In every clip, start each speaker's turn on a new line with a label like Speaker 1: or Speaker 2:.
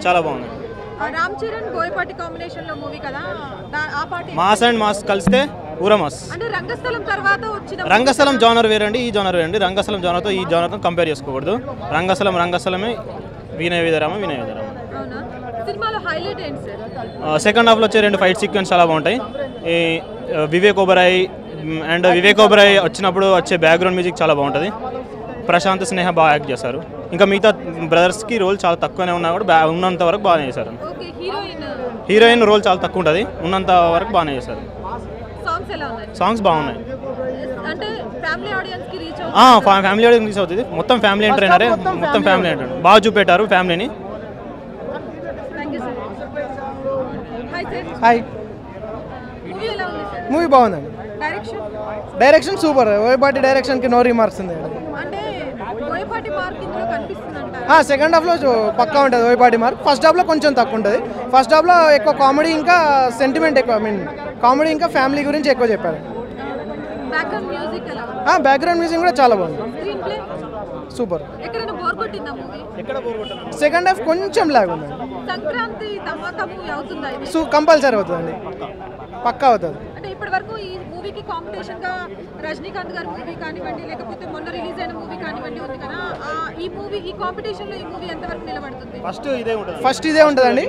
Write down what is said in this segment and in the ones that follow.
Speaker 1: చాలా బాగుంది.
Speaker 2: రామ్ చరణ్ బోయపాటి కాంబినేషన్ లో మూవీ కదా, ఆ పార్టీ
Speaker 1: మాస్ అండ్ మాస్ కలిస్తే ఊరమాస్.
Speaker 2: అంటే రంగస్థలం తర్వాత వచ్చిన
Speaker 1: రంగస్థలం జానర్ వేరండి, ఈ జానర్ వేరండి. రంగస్థలం జానర్తో ఈ జానర్తో కంపేర్ చేసుకోకూడదు. రంగస్థలమే, వినయ విధరామ.
Speaker 2: అవునా, సినిమాలో హైలైట్ ఏంటి సార్?
Speaker 1: సెకండ్ హాఫ్లో వచ్చే 2 ఫైట్ సీక్వెన్స్ చాలా బాగుంటాయి. ఈ వివేక్ ఓబరాయ్ వచ్చినప్పుడు వచ్చే బ్యాక్గ్రౌండ్ మ్యూజిక్ చాలా బాగుంటుంది. ప్రశాంత్, స్నేహ బాగా యాక్ట్ చేశారు. ఇంకా మిగతా బ్రదర్స్కి రోల్ చాలా తక్కువనే ఉన్నా కూడా ఉన్నంత వరకు బాగానే చేశారు. హీరోయిన్ రోల్ చాలా తక్కువ ఉంటుంది, ఉన్నంత వరకు బాగానే చేశారు. సాంగ్స్ బాగున్నాయి. ఫ్యామిలీ ఆడియన్స్ రీచ్ అవుతుంది. మొత్తం ఫ్యామిలీ ఎంటర్టైనరే, మొత్తం ఫ్యామిలీ ఎంటర్టైనర్ బాగా చూపెట్టారు ఫ్యామిలీని.
Speaker 3: హాయ్, మూవీ బాగుందండి. Direction super. బోయపాటి డైరెక్షన్కి నో రిమార్క్స్ ఉంది. సెకండ్ హాఫ్లో పక్కా ఉంటుంది బోయపాటి మార్క్. ఫస్ట్ హాఫ్లో కొంచెం తక్కువ ఉంటుంది. ఫస్ట్ హాఫ్లో ఎక్కువ కామెడీ ఇంకా సెంటిమెంట్ ఎక్కువ, కామెడీ ఇంకా ఫ్యామిలీ గురించి ఎక్కువ చెప్పారు. బ్యాక్గ్రౌండ్ మ్యూజిక్ కూడా చాలా బాగుంది, సూపర్. సెకండ్ హాఫ్ కొంచెం లాగ్ ఉందండి. కంపల్సరీ అవుతుందండి, పక్కా అవుతుంది.
Speaker 2: ఇప్పటివరకు ఈ మూవీకి కాంపిటీషన్ గా రజనీకాంత్ గారి మూవీ కానివ్వండి, లేకపోతే మొన్న రిలీజ్ అయిన మూవీ కానివ్వండి ఉంది కదా, ఈ కాంపిటీషన్ లో ఈ మూవీ ఎంతవరకు నిలబడుతుంది?
Speaker 3: ఫస్ట్ ఇదే ఉంటుందండి.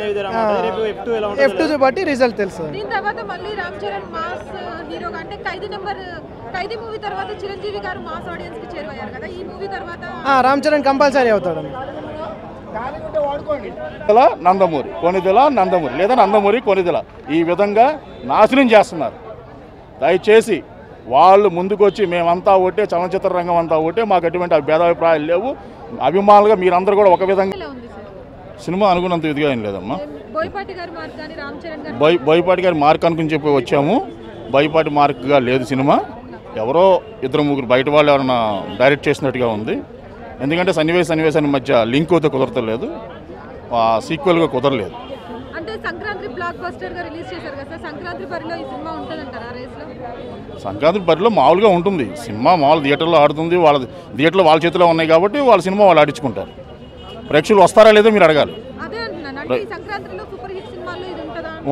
Speaker 3: F2 బట్టి రిజల్ట్ తెలుస్తుంది.
Speaker 2: దీని తర్వాత మళ్ళీ రామ్ చరణ్ మాస్ హీరోగా, అంటే ఖైదీ మూవీ తర్వాత చిరంజీవి గారు మాస్ ఆడియన్స్ కి చేరువయ్యారు కదా, ఈ మూవీ తర్వాత
Speaker 3: రామ్ చరణ్ కంపల్సరీ అవుతాడు.
Speaker 4: నందమూరి లేదా నందమూరి కొనిదెల ఈ విధంగా నాశనం చేస్తున్నారు. దయచేసి వాళ్ళు ముందుకొచ్చి మేమంతా ఒకటే, చలనచిత్ర రంగం అంతా ఒకటే, మాకు ఎటువంటి భేదాభిప్రాయాలు లేవు. అభిమానులుగా మీరందరూ కూడా ఒక విధంగా సినిమా అనుకున్నంత ఇదిగా ఏం లేదమ్మా. బోయపాటి గారి మార్క్ అనుకుని చెప్పి వచ్చాము. బోయపాటి మార్క్గా లేదు సినిమా. ఎవరో 2-3 బయట వాళ్ళు ఎవరైనా డైరెక్ట్ చేసినట్టుగా ఉంది. ఎందుకంటే సన్నివేశాన్ని మధ్య లింక్ అయితే కుదరతలేదు, సీక్వెల్గా కుదరలేదు.
Speaker 2: అంటే సంక్రాంతి బ్లాక్ బస్టర్ గా రిలీజ్ చేశారు కదా, సంక్రాంతి బరిలో ఈ సినిమా ఉంటుందంటారా రేస్లో?
Speaker 4: సంక్రాంతి బరిలో మామూలుగా ఉంటుంది సినిమా. మామూలు థియేటర్లో ఆడుతుంది, వాళ్ళ థియేటర్లో వాళ్ళ చేతిలో ఉన్నాయి కాబట్టి వాళ్ళ సినిమా వాళ్ళు ఆడించుకుంటారు. ప్రేక్షకులు వస్తారా లేదో మీరు అడగాలి.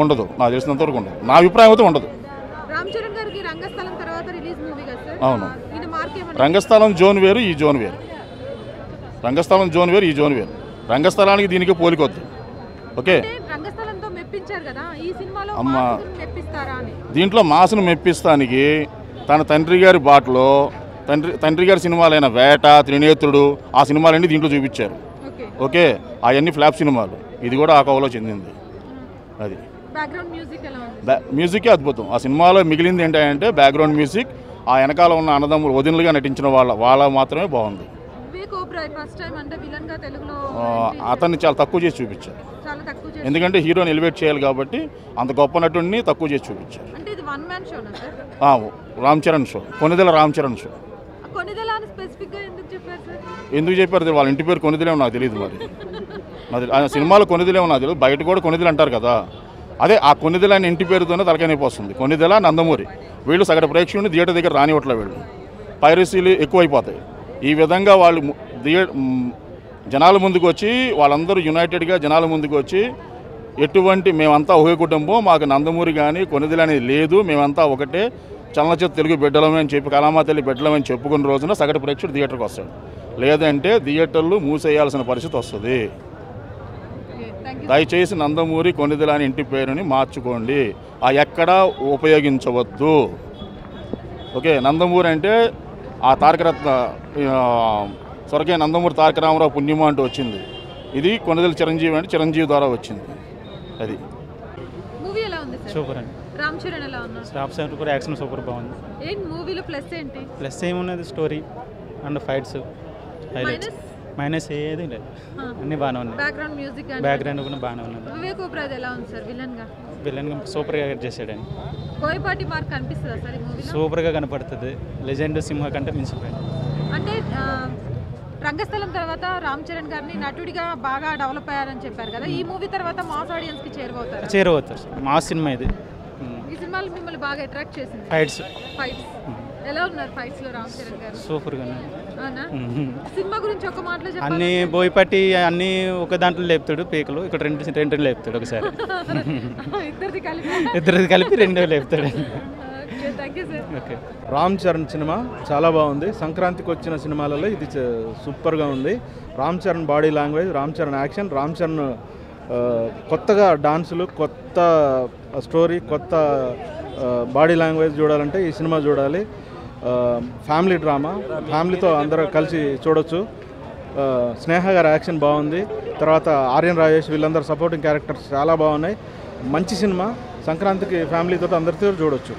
Speaker 4: ఉండదు, నాకు తెలిసినంత వరకు ఉండదు. నా అభిప్రాయం అయితే ఉండదు. అవును, రంగస్థలం జోన్ వేరు, ఈ జోన్ వేరు. రంగస్థలం జోన్ వేరు, ఈ జోన్ వేరు. రంగస్థలానికి దీనికి పోలికొద్దు. ఓకే, అమ్మా దీంట్లో మాసును మెప్పిస్తానికి తన తండ్రి గారి బాటలో తండ్రి గారి సినిమాలైన వేట, త్రినేత్రుడు, ఆ సినిమాలన్నీ దీంట్లో చూపించారు. ఓకే, అవన్నీ ఫ్లాప్ సినిమాలు. ఇది కూడా ఆ కవలో చెందింది. అది మ్యూజికే అద్భుతం. ఆ సినిమాలో మిగిలింది ఏంటంటే బ్యాక్గ్రౌండ్ మ్యూజిక్. ఆ వెనకాల ఉన్న అన్నదమ్ములు వదినలుగా నటించిన వాళ్ళ మాత్రమే బాగుంది. అతన్ని చాలా తక్కువ చేసి చూపించారు. ఎందుకంటే హీరోని ఎలివేట్ చేయాలి కాబట్టి అంత గొప్ప నటుడిని తక్కువ చేసి చూపించారు. Ram Charan show, Konidela Ram Charan show. ఎందుకు చెప్పారు? వాళ్ళ ఇంటి పేరు కొనిదెలేమో నాకు తెలియదు. మరి సినిమాలో కొనిదెలేమో నాకు తెలియదు, బయట కూడా కొనిదెలు అంటారు కదా. అదే ఆ కొనిదెల అనే ఇంటి పేరుతోనే తలకాయ నొప్పి వస్తుంది. కొనిదెల, నందమూరి వీళ్ళు సగటు ప్రేక్షకుని థియేటర్ దగ్గర రానివ్వట్లే. వీళ్ళు పైరసీలు ఎక్కువైపోతాయి. ఈ విధంగా వాళ్ళు జనాల ముందుకు వచ్చి, వాళ్ళందరూ యునైటెడ్గా జనాల ముందుకు వచ్చి ఎటువంటి మేమంతా ఒకే కుటుంబం, మాకు నందమూరి కానీ కొనిదెల అనేది లేదు, మేమంతా ఒకటే చలనచిత్ర తెలుగు బిడ్డలమే అని చెప్పి, కళామా తల్లి బిడ్డలమని చెప్పుకున్న రోజున సగటు ప్రేక్షకుడు థియేటర్కి వస్తాడు. లేదంటే థియేటర్లు మూసేయాల్సిన పరిస్థితి వస్తుంది. దయచేసి నందమూరి కొనిదెల అని ఇంటి పేరుని మార్చుకోండి, ఆ ఎక్కడా ఉపయోగించవద్దు. ఓకే, నందమూరి అంటే ఆ తారకరత్న స్వర్గీయ నందమూరి తారక రామారావు పుణ్యమ అంటూ వచ్చింది. ఇది కొనిదెల చిరంజీవి అంటే చిరంజీవి ద్వారా వచ్చింది. అది
Speaker 1: సూపర్ అండి.
Speaker 2: రామ్ చరణ్ ఎలా ఉన్నారు?
Speaker 1: రామ్ చరణ్ కూడా యాక్షన్ సూపర్ బాగుంది.
Speaker 2: ఏంటి మూవీలో ప్లస్ ఏంటి?
Speaker 1: ప్లస్ ఏమున్నది, story and fights highlights. Minus ఏది లేదు, అన్ని బాగానే ఉన్నాయి. బ్యాక్గ్రౌండ్ కూడా బాగానే ఉన్నది.
Speaker 2: వివేక్ ఓబరాయ్ ఎలా ఉంది సార్
Speaker 1: విలన్ గా సూపర్గా యాక్ట్ చేశాడని.
Speaker 2: బోయపాటి మార్క్ కనిపిస్తుందా సార్ ఈ మూవీలో?
Speaker 1: సూపర్గా కనపడుతుంది. లెజెండ్ సింహ కంటే మించిపోయింది.
Speaker 2: అంటే రంగస్థలం తర్వాత రామ్ చరణ్ గారిని నటుడిగా బాగా డెవలప్ అయ్యారని చెప్పారు కదా, ఈ మూవీ తర్వాత మాస్ ఆడియన్స్ కి చేరువవుతారు. మాస్ సినిమా ఇది. ఈ సినిమాలో మిమ్మల్ని బాగా అట్రాక్ట్ చేసింది ఫైట్స్. ఎలా ఉన్నారు ఫైట్స్ లో రామ్ చరణ్ గారు?
Speaker 1: సూపర్గా ఉన్నారు.
Speaker 2: అవునా? సినిమా గురించి ఒక మాటలో చెప్పాలి.
Speaker 5: అన్ని బోయపాటి అన్నీ ఒక దాంట్లో లేపుతాడు పీకలు, ఇక్కడ రెండు లేపుతాడు ఒకసారి. ఇద్దరిది కలిపి 2 లేపుతాడు. ఓకే. రామ్ చరణ్ సినిమా చాలా బాగుంది. సంక్రాంతికి వచ్చిన సినిమాలలో ఇది సూపర్గా ఉంది. Ram Charan body language, Ram Charan action, Ram Charan కొత్తగా డాన్సులు, కొత్త స్టోరీ, కొత్త బాడీ లాంగ్వేజ్ చూడాలంటే ఈ సినిమా చూడాలి. ఫ్యామిలీ డ్రామా, ఫ్యామిలీతో అందరూ కలిసి చూడొచ్చు. స్నేహ గారి యాక్షన్ బాగుంది. తర్వాత ఆర్యన్ రాజేష్ వీళ్ళందరూ సపోర్టింగ్ క్యారెక్టర్స్ చాలా బాగున్నాయి. మంచి సినిమా. సంక్రాంతికి ఫ్యామిలీతో అందరితో చూడొచ్చు.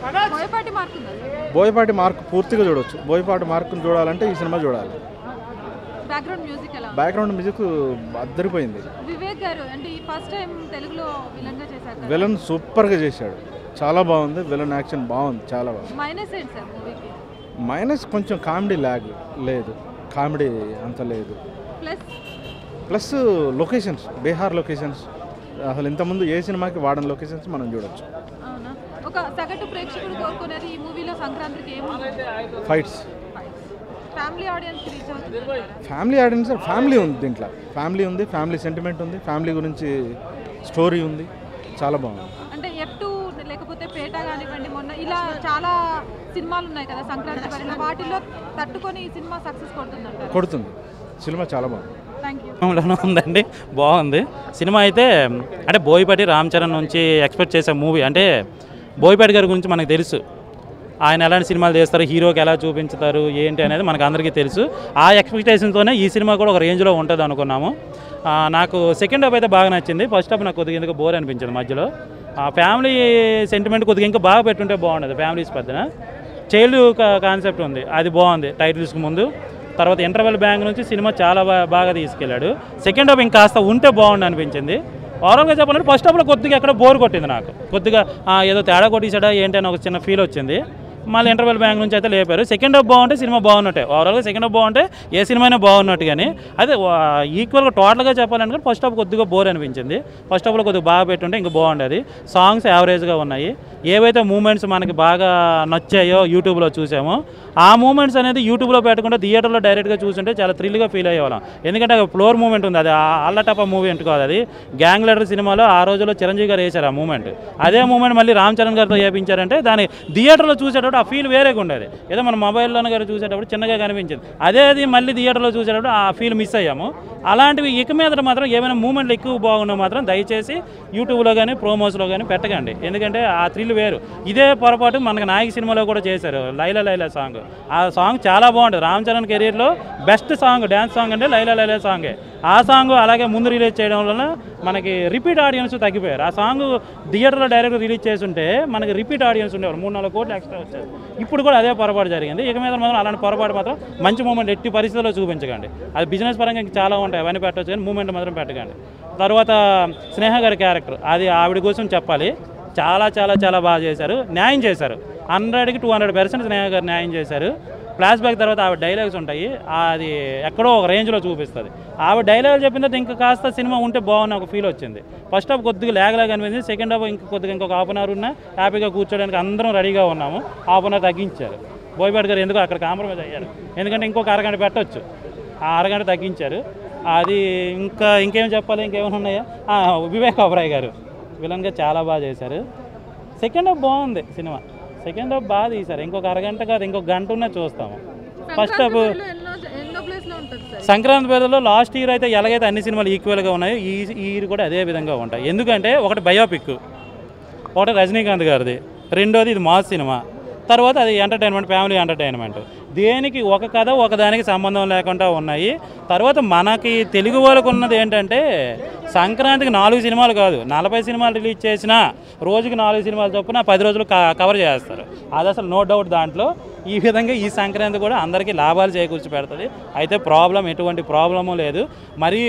Speaker 5: బోయపాటి మార్క్ పూర్తిగా చూడొచ్చు. బోయపాటి మార్క్ను చూడాలంటే ఈ సినిమా చూడాలి. బ్యాక్గ్రౌండ్ మ్యూజిక్ అద్దరిపోయింది. విలన్ సూపర్గా చేశాడు, చాలా బాగుంది. విలన్ యాక్షన్ బాగుంది, చాలా బాగుంది. మైనస్ కొంచెం కామెడీ ల్యాగ్ లేదు, కామెడీ అంత లేదు. ప్లస్ లొకేషన్స్, బీహార్ లొకేషన్స్ అసలు ఇంతకుముందు ఏ సినిమాకి వాడని లొకేషన్స్ మనం చూడొచ్చు. ఫైట్స్ ఫ్యామిలీ ఆడియన్స్, ఫ్యామిలీ ఉంది దీంట్లో. ఫ్యామిలీ ఉంది, ఫ్యామిలీ సెంటిమెంట్ ఉంది, ఫ్యామిలీ గురించి స్టోరీ ఉంది, చాలా బాగుంది.
Speaker 2: అంటే F2 లేకపోతే పేట కానివ్వండి, మొన్న ఇలా చాలా సినిమాలు ఉన్నాయి కదా సంక్రాంతి, వాటిలో తట్టుకొని ఈ సినిమా సక్సెస్
Speaker 5: కొడుతుంది. సినిమా చాలా బాగుంది.
Speaker 6: ఉందండి, బాగుంది సినిమా అయితే. అంటే బోయపాటి రామ్ చరణ్ నుంచి ఎక్స్పెక్ట్ చేసే మూవీ. అంటే బోయపాటి గారి గురించి మనకు తెలుసు, ఆయన ఎలాంటి సినిమాలు చేస్తారు, హీరోకి ఎలా చూపించుతారు ఏంటి అనేది మనకు అందరికీ తెలుసు. ఆ ఎక్స్పెక్టేషన్తోనే ఈ సినిమా కూడా ఒక రేంజ్లో ఉంటుంది అనుకున్నాము. నాకు సెకండ్ హాఫ్ అయితే బాగా నచ్చింది. ఫస్ట్ హాఫ్ నాకు కొద్దిగా ఎందుకు బోర్ అనిపించింది మధ్యలో. ఆ ఫ్యామిలీ సెంటిమెంట్ కొద్దిగా ఇంకా బాగా పెట్టుంటే బాగుండదు. ఫ్యామిలీస్ పక్కన చైల్డ్ కాన్సెప్ట్ ఉంది, అది బాగుంది టైటిల్స్కి ముందు. తర్వాత ఇంటర్వెల్ బ్యాంక్ నుంచి సినిమా చాలా బాగా తీసుకెళ్ళాడు. సెకండ్ హాఫ్ ఇంకా కాస్త ఉంటే బాగుండు అనిపించింది. ఓవరాల్గా చెప్పాలంటే ఫస్ట్ హాఫ్లో కొద్దిగా ఎక్కడ బోర్ కొట్టింది నాకు, కొద్దిగా ఏదో తేడా కొట్టేసాడా ఏంటి అని ఒక చిన్న ఫీల్ వచ్చింది. మళ్ళీ ఇంటర్వెల్ బ్యాంక్ నుంచి అయితే లేపారు. సెకండ్ హాఫ్ బాగుంటే సినిమా బాగున్నట్టే. ఓవరాల్గా సెకండ్ హాఫ్ బాగుంటే ఏ సినిమా బాగున్నట్టు. కానీ అదే ఈక్వల్గా టోటల్గా చెప్పాలంటే ఫస్ట్ హాఫ్ కొద్దిగా బోర్ అనిపించింది. ఫస్ట్ హాఫ్లో కొద్దిగా బాగా పెట్టుంటే ఇంకా బాగుండేది. సాంగ్స్ యావరేజ్గా ఉన్నాయి. ఏవైతే మూమెంట్స్ మనకి బాగా నచ్చాయో యూట్యూబ్లో చూసామో ఆ మూమెంట్స్ అనేది యూట్యూబ్లో పెట్టకుండా థియేటర్లో డైరెక్ట్గా చూస్తుంటే చాలా థ్రిల్గా ఫీల్ అయ్యేవాళ్ళం. ఎందుకంటే ఫ్లోర్ మూమెంట్ ఉంది, అది అల్లటప్ప మూమెంట్ కాదు, అది గ్యాంగ్ లీడర్ సినిమాలో ఆ రోజుల్లో చిరంజీవి గారు వేశారు ఆ మూమెంట్. అదే మూమెంట్ మళ్ళీ రామ్ చరణ్ గారితో వేయించారంటే దాని థియేటర్లో చూసేటప్పుడు ఆ ఫీల్ వేరేగా ఉండేది. ఏదో మన మొబైల్లోనే గారు చూసేటప్పుడు చిన్నగా కనిపించింది, అదే అది మళ్ళీ థియేటర్లో చూసేటప్పుడు ఆ ఫీల్ మిస్ అయ్యాము. అలాంటివి ఇక మీద మాత్రం ఏమైనా మూమెంట్లు ఎక్కువ బాగున్నా మాత్రం దయచేసి యూట్యూబ్లో కానీ ప్రోమోస్లో కానీ పెట్టకండి, ఎందుకంటే ఆ థ్రిల్ వేరు. ఇదే పొరపాటు మనకు నాయక్ సినిమాలో కూడా చేశారు, లైలా లైలా సాంగ్. ఆ సాంగ్ చాలా బాగుంటుంది. రామ్ చరణ్ కెరీర్లో బెస్ట్ సాంగ్, డ్యాన్స్ సాంగ్ అంటే లైలా లైలా సాంగే. ఆ సాంగ్ అలాగే ముందు రిలీజ్ చేయడం వల్ల మనకి రిపీట్ ఆడియన్స్ తగ్గిపోయారు. ఆ సాంగ్ థియేటర్లో డైరెక్ట్ రిలీజ్ చేస్తుంటే మనకి రిపీట్ ఆడియన్స్ ఉండేవారు, 3-4 కోట్లు ఎక్స్ట్రా వచ్చారు. ఇప్పుడు కూడా అదే పొరపాటు జరిగింది. ఇక మీద మాత్రం అలాంటి పొరపాటు మాత్రం మంచి మూమెంట్ ఎట్టి పరిస్థితుల్లో చూపించకండి. అది బిజినెస్ పరంగా ఇంకా చాలా ఉంటాయి, అవన్నీ పెట్టవచ్చు, కానీ మూమెంట్ మాత్రం పెట్టకండి. తర్వాత స్నేహ గారి క్యారెక్టర్, అది ఆవిడ కోసం చెప్పాలి. చాలా చాలా చాలా బాగా చేశారు, న్యాయం చేశారు. 100కి 200% స్నేహ గారు న్యాయం చేశారు. ఫ్లాష్ బ్యాక్ తర్వాత ఆవిడ డైలాగ్స్ ఉంటాయి, అది ఎక్కడో ఒక రేంజ్లో చూపిస్తుంది. ఆవిడ డైలాగ్ చెప్పిన తర్వాత ఇంకా కాస్త సినిమా ఉంటే బాగున్న ఒక ఫీల్ వచ్చింది. ఫస్ట్ హాఫ్ కొద్దిగా లాగ్ అనిపించింది. సెకండ్ హాఫ్ ఇంకొక హాఫ్ అన్ అవర్ ఉన్నా హ్యాపీగా కూర్చోడానికి అందరం రెడీగా ఉన్నాము. హాఫ్ అన్ అవర్ తగ్గించారు. బోయపాటి గారు ఎందుకు అక్కడ కాంప్రమైజ్ అయ్యారు, ఎందుకంటే ఇంకొక అరగంట పెట్టవచ్చు, ఆ అరగంట తగ్గించారు. అది ఇంకేం చెప్పాలి, ఇంకేమైనా ఉన్నాయా? వివేక్ ఓబరాయ్ గారు విలన్గా చాలా బాగా చేశారు. సెకండ్ హాఫ్ బాగుంది సినిమా, సెకండ్ హాఫ్ బాగా తీశారు. ఇంకొక అరగంట కాదు, ఇంకొక గంట ఉన్నా చూస్తాము. ఫస్ట్ హాఫ్ సంక్రాంతి పేరులో లాస్ట్ ఇయర్ అయితే ఎలాగైతే అన్ని సినిమాలు ఈక్వల్గా ఉన్నాయో ఈ ఇయర్ కూడా అదే విధంగా ఉంటాయి. ఎందుకంటే ఒకటి బయోపిక్, ఒకటి రజనీకాంత్ గారిది, రెండోది ఇది మాస్ సినిమా, తర్వాత అది ఎంటర్టైన్మెంట్, ఫ్యామిలీ ఎంటర్టైన్మెంట్. దేనికి ఒక కథ ఒకదానికి సంబంధం లేకుండా ఉన్నాయి. తర్వాత మనకి తెలుగు వాళ్ళకు ఉన్నది ఏంటంటే సంక్రాంతికి 4 సినిమాలు కాదు, 40 సినిమాలు రిలీజ్ చేసినా రోజుకి 4 సినిమాలు చొప్పున 10 రోజులు కవర్ చేస్తారు. అది అసలు నో డౌట్. దాంట్లో ఈ విధంగా ఈ సంక్రాంతి కూడా అందరికీ లాభాలు చేకూర్చి పెడుతుంది. అయితే ఎటువంటి ప్రాబ్లము లేదు. మరి